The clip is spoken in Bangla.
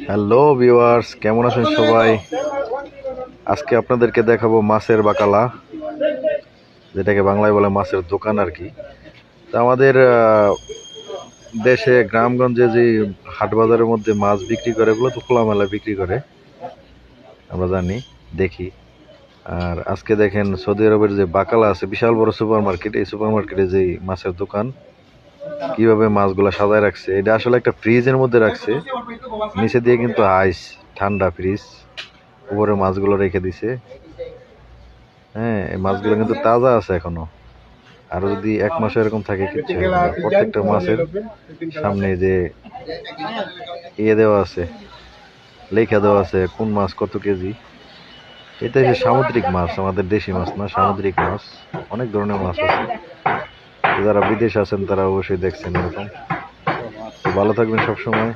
হ্যালো ভিউয়ার্স, কেমন আছেন সবাই? আজকে আপনাদেরকে দেখাবো মাছের বাকালা, যেটাকে বাংলায় বলে মাছের দোকান আর কি। তা আমাদের দেশে গ্রামগঞ্জে যে হাট বাজারের মধ্যে মাছ বিক্রি করে, এগুলো তো খোলামেলা বিক্রি করে, আমরা জানি, দেখি। আর আজকে দেখেন সৌদি আরবের যে বাকালা আছে, বিশাল বড় সুপার মার্কেট, এই সুপার মার্কেটে যে মাছের দোকান, কিভাবে মাছগুলা সাজায় রাখছে। এটা আসলে একটা ফ্রিজের মধ্যে রাখছে, নিচে দিয়ে কিন্তু আইস, ঠান্ডা ফ্রিজ, উপরে মাছগুলো রেখে দিছে। হ্যাঁ, এই মাছগুলো কিন্তু তাজা আছে এখনো। আরো যদি 1 মাস এরকম থাকে কিচ্ছু হবে না। প্রত্যেকটা মাছের সামনে যে দেওয়া আছে, লেখা দেওয়া আছে কোন মাছ কত কেজি। এটা হচ্ছে সামুদ্রিক মাছ, আমাদের দেশি মাছ না, সামুদ্রিক মাছ। অনেক ধরনের মাছ আছে, যারা বিদেশে আছেন তারা অবশ্যই দেখছেন এরকম। তো ভালো থাকবেন সবসময়।